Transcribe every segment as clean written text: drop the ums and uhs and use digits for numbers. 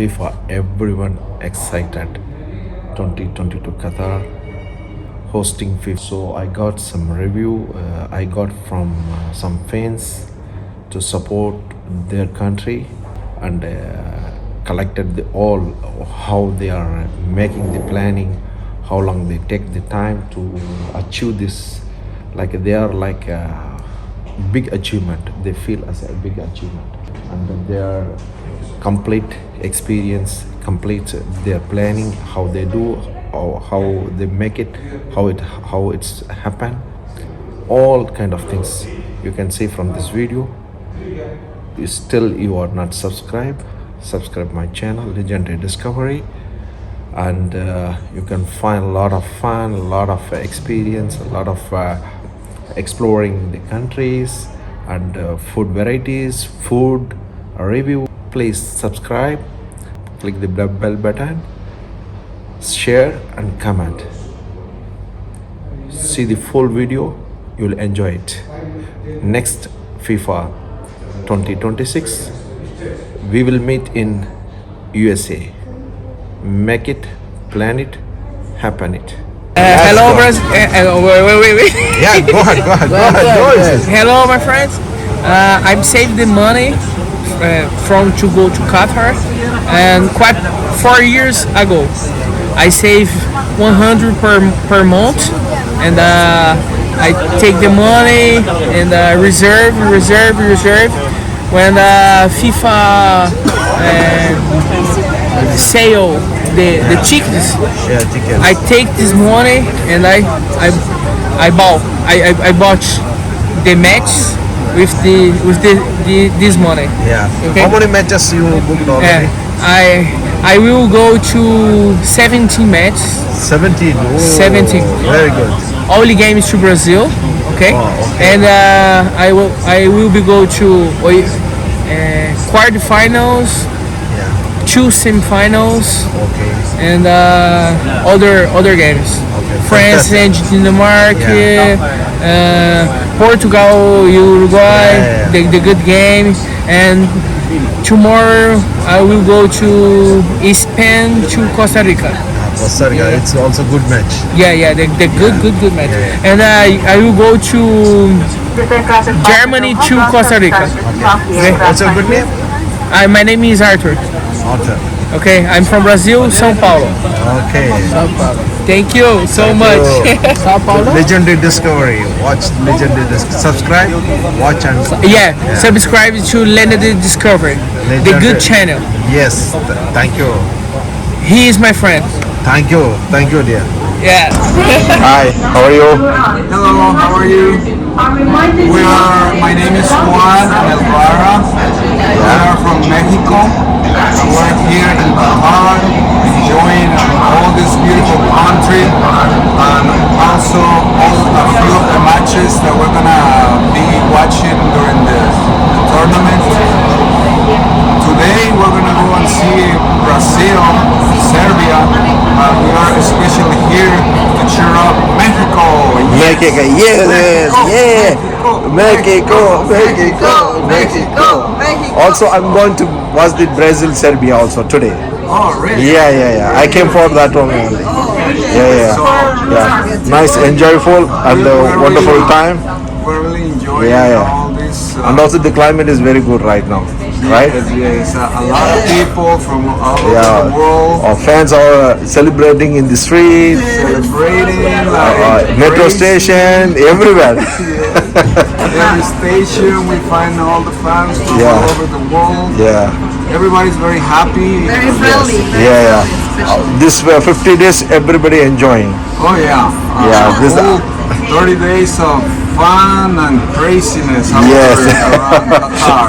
FIFA, everyone excited. 2022 Qatar hosting FIFA. So I got some review. I got from some fans to support their country and collected all how they are making the planning, how long they take the time to achieve this. Like they are like a big achievement. They feel as a big achievement, and their complete experience, complete their planning, how they do, or how they make it, how it's happen, all kind of things you can see from this video. Still you are not subscribed, subscribe my channel Legendary Discovery, and you can find a lot of fun, a lot of experience, a lot of exploring the countries and food varieties, food review. Please subscribe, click the bell button, share and comment. See the full video, you'll enjoy it. Next FIFA 2026 we will meet in USA. Make it, plan it, happen it. Hello, wait. Yeah, go ahead. Hello, my friends. I've saved the money from to go to Qatar, and quite 4 years ago, I saved 100 per month, and I take the money and reserve. When FIFA sale the tickets, I take this money and I bought the match with this money. Yeah. Okay. How many matches you booked already? I will go to 17 matches. 17. Oh, 17. Very good. Only games to Brazil. Okay. Oh, okay. And I will be go to quarterfinals, two semifinals, Okay. and other games. Okay. France, Fantastic. Denmark, Portugal, Uruguay, Yeah. the good game. And tomorrow I will go to Spain to Costa Rica. Costa Rica, it's also good match. Yeah, the good match. Yeah. And I will go to Germany to Costa Rica. Okay. What's your good name? My name is Arthur. Arthur. Okay, I'm from Brazil, São Paulo. Okay. Thank you so much. São Paulo. Legendary Discovery. Watch Legendary Discovery. Subscribe, watch and Yeah, subscribe to Legendary Discovery, the good channel. Yes. Thank you. He is my friend. Thank you, dear. Yeah. Hi. How are you? Hello, how are you? My name is Juan Elvara. We are from Mexico. We're here in Qatar, enjoying all this beautiful country, and also a few of the matches that we're gonna be watching during the tournament. Today we're gonna go and see Brazil, Serbia, and we are especially here to cheer up Mexico. Mexico, yes, yeah. Mexico. Also, I'm going to watch the Brazil Serbia also today. Oh, really? Yeah. I came for that one only. Yeah. Nice, enjoyable, and wonderful time. We're really enjoying all this. And also the climate is very good right now, right? Yes. A lot of people from all over the world Our fans are celebrating in the street, celebrating. metro station, everywhere. Every station we find all the fans from all over the world. Yeah. Everybody's very happy. Very friendly. Yeah. This 50 days, everybody enjoying. Oh yeah. This 30 days of fun and craziness Yes. around Qatar.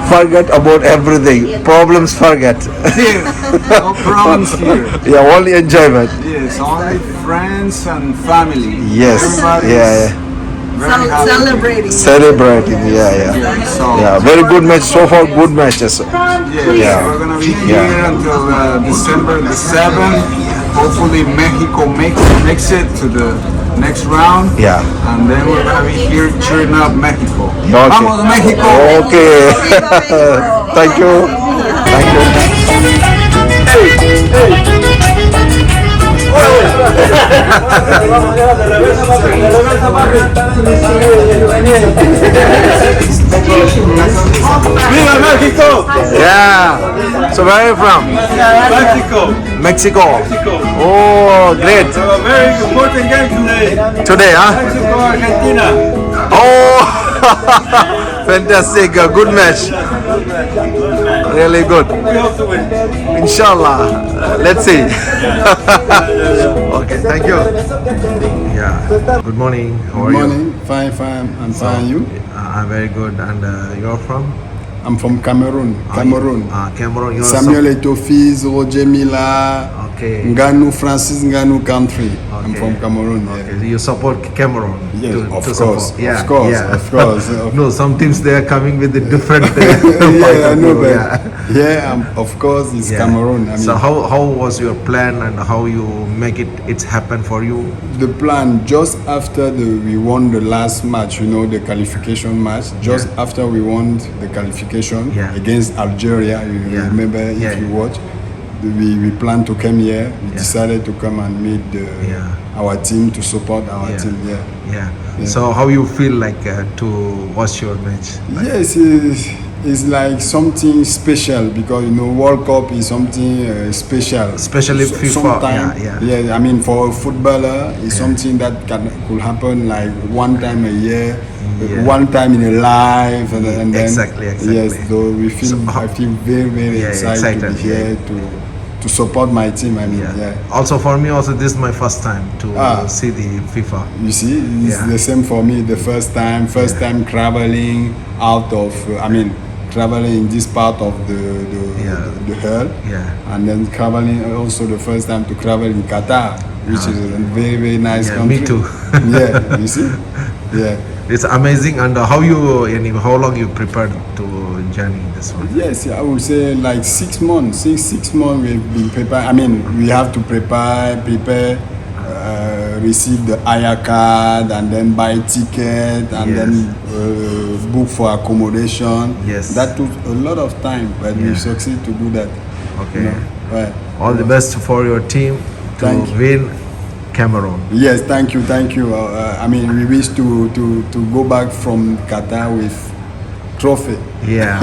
Forget about everything. Problems forget. Yes, no problems here. Yeah, only enjoyment. Yes, only friends and family. Yes. Everybody's very happy. Celebrating. Celebrating. Yeah. So, Very good match so far. Good matches. yes, we're gonna be here until December the 7th. Hopefully Mexico makes it to the next round. Yeah. And then we're gonna be here cheering up Mexico. Okay. Vamos Mexico! Okay. Thank you. Viva Mexico! Yeah. So where are you from? Mexico! Mexico. Oh, great. A very important game today. Today, huh? Mexico, Argentina. Oh, fantastic. A good match. Really good. We hope to win. Inshallah. Let's see. Okay, thank you. Yeah. Good morning. How are Morning, fine, I'm fine. You? you? I'm very good. And you're from? I'm from Cameroon. Cameroon. Cameroon. You're Samuel Eto'o, Roger Mila, Okay. Nganu, Francis Nganu country. I'm Okay. from Cameroon. Yeah. Okay, you support Cameroon? Yes, of course, support. Yeah, of course, yeah. of course. No, some teams they are coming with a different. Yeah, I know, but Yeah. of course, it's Yeah. Cameroon. I mean, So how was your plan and how you make it happen for you? the plan just after we won the last match, the qualification match. Just after we won the qualification Yeah. against Algeria, you Yeah. remember if Yeah. you watch. We planned to come here. We Yeah. decided to come and meet our team to support our Yeah. team. Yeah. Yeah. So how you feel like to watch your match? Yes, it's like something special because World Cup is something special. Especially FIFA, Sometime, yeah. I mean, for a footballer, it's something that could happen like one time a year, Yeah. one time in a life, and then Exactly. yes. So we feel So I feel very Yeah, excited to be excited, here to support my team. I mean, Yeah. Also for me, also this is my first time to see the FIFA. You see, it's Yeah. the same for me. The first time traveling out of, traveling in this part of the world, Yeah. and then traveling also the first time to travel in Qatar, which is a very nice Yeah, country. me too. Yeah, you see, yeah. It's amazing. And how long you prepared to journey this one? Yes, I would say like 6 months. Six months we've been preparing. I mean, we have to prepare, receive the hire card, and then buy ticket, and Yes. then book for accommodation. Yes. That took a lot of time, but we succeed to do that. Okay. Right. All the best for your team to Thank you. win Cameroon. Yes, thank you. We wish to go back from Qatar with trophy. Yeah.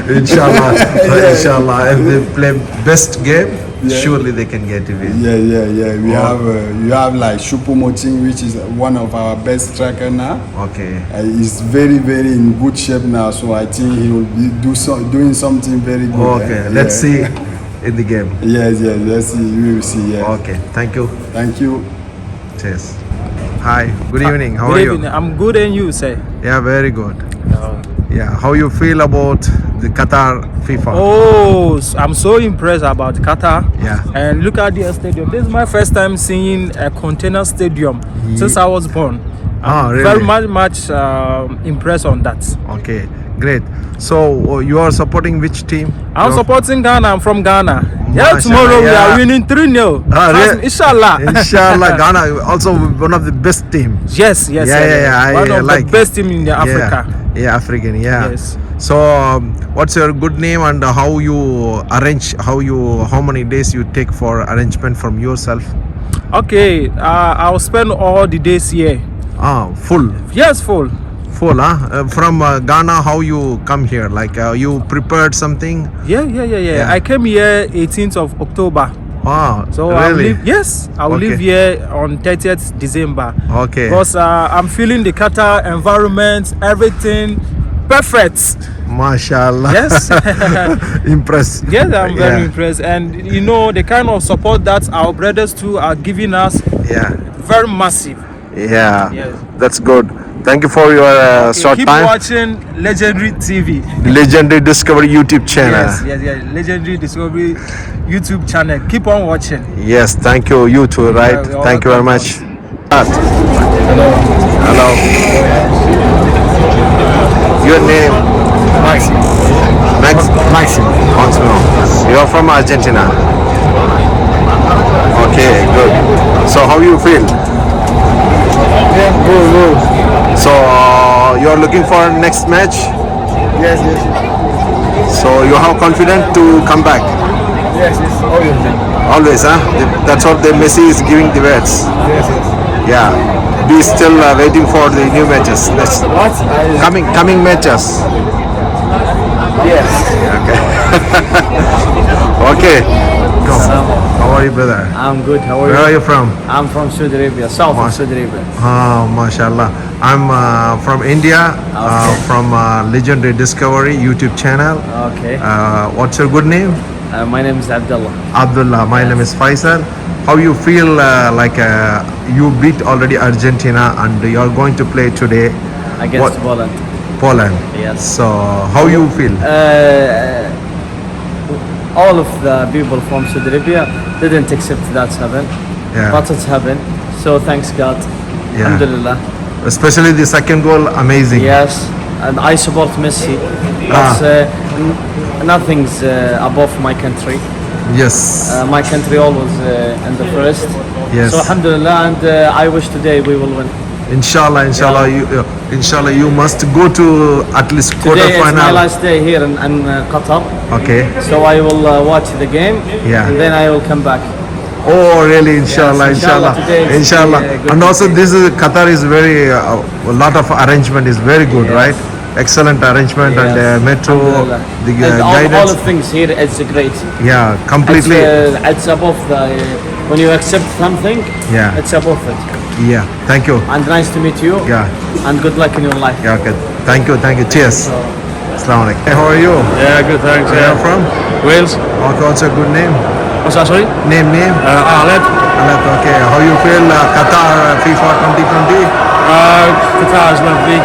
Inshallah. Inshallah. If they play best game, surely they can get to win. Yeah. We have like Choupo-Moting, which is one of our best striker now. Okay. He's very in good shape now, so I think he will be doing something very good. Okay. Let's see in the game. Yes. Let's see. We will see. Yeah. Okay. Thank you. Thank you. Cheers. Hi. Good evening. How Good are you? evening. I'm good, and you say? Yeah, very good. Yeah. How you feel about the Qatar FIFA? Oh, I'm so impressed about Qatar. Yeah. And look at their stadium. This is my first time seeing a container stadium since I was born. I'm really? very much impressed on that. Okay. Great. So you are supporting which team? I'm supporting Ghana. I'm from Ghana. Yeah, Mashallah, tomorrow we yeah. are winning 3-0. Really? Inshallah. Inshallah, Ghana also one of the best team. Yes. Yeah, One I of like the best team in Africa. Yeah, African. Yeah. Yes. So, what's your good name and how you arrange? How many days you take for arrangement from yourself? Okay, I'll spend all the days here. Full. Yes, full. Full, huh? From Ghana, how you come here? Like you prepared something? Yeah. I came here 18th of October. So really? I will live here on 30th December. Okay. Because I'm feeling the Qatar environment, everything perfect. Mashallah. Yes. Impressed. Yes, I'm very impressed. And the kind of support that our brothers too are giving us, very massive. Yeah. Yes. That's good. Thank you for your short Keep time. watching Legendary TV. Legendary Discovery YouTube channel. Yes. Legendary Discovery YouTube channel. Keep on watching. Yes, thank you. You too, right? you're Thank you very welcome. much. Hello. Your name? Maxim. Maxim. You're from Argentina. Okay, good. So how you feel? Yeah, good. So you're looking for next match? Yes. So you have confident to come back? Yes, yes. Obviously. Always, huh? That's what the Messi is giving the words. Yes, yes. Yeah. We still waiting for the new matches. What? Coming matches. Yes. Okay. Go. How are you, brother? I'm good. How are Where you? are you from? I'm from Saudi Arabia, south of Saudi Arabia. Mashallah. I'm from India, from Legendary Discovery YouTube channel. Okay. What's your good name? My name is Abdullah. Abdullah. My name is Faisal. How you feel like you beat already Argentina and you're going to play today Against Poland. Poland? Yes. So how you feel? All of the people from Saudi Arabia didn't accept that's happened, Yeah. but it's happened. So thanks God. Yeah. Alhamdulillah. Especially the second goal, amazing. Yes, and I support Messi. But nothing's above my country. Yes. My country always in the first. Yes. So Alhamdulillah, and I wish today we will win. Inshallah, inshallah, you must go to at least Today is my quarter-final. last day here in Qatar. Okay. So I will watch the game, Yeah. and then I will come back. Oh, really? Inshallah, Yes, inshallah, inshallah, today is inshallah. the, good And also, day. this is Qatar is very a lot of arrangement is very good, Yes. right? Excellent arrangement and Yes. metro, Alhamdulillah. the And all guidance. of things here is great. Yeah, completely. It's above the when you accept something. Yeah. It's above it. Yeah. Thank you. And nice to meet you. Yeah. And good luck in your life. Yeah. Okay. Thank you. Thank you. Cheers. Assalamu alaikum. Hey, how are you? Yeah, good, thanks. Where are you from? Wales. Okay, what's your good name? What's that, sorry? Name. Arled. Alat, okay. How you feel Qatar FIFA 2020? Qatar is lovely.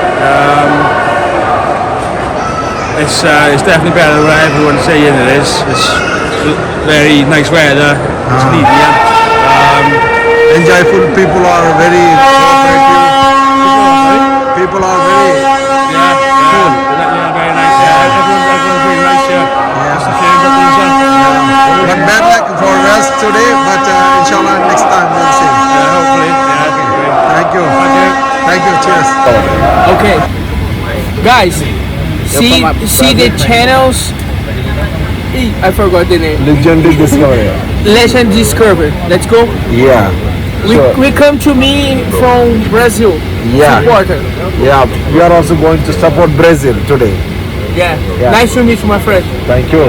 It's definitely better than what everyone's saying it is. It's very nice weather. It's lenient. Enjoyful. People are very cooperative. People are very cool. Very nice. Everyone's really nice here. Just a shame that there's But bad luck for us today, but inshallah next time we'll see. hopefully. Yeah, Thank you. Thank you. Cheers. Okay, guys, see the channels. I forgot the name. Legendary Discovery. Legend Discovery. Let's go. Yeah. We come to me from Brazil. Yeah. Supporter. Yeah. We are also going to support Brazil today. Yeah. Nice to meet you, my friend. Thank you.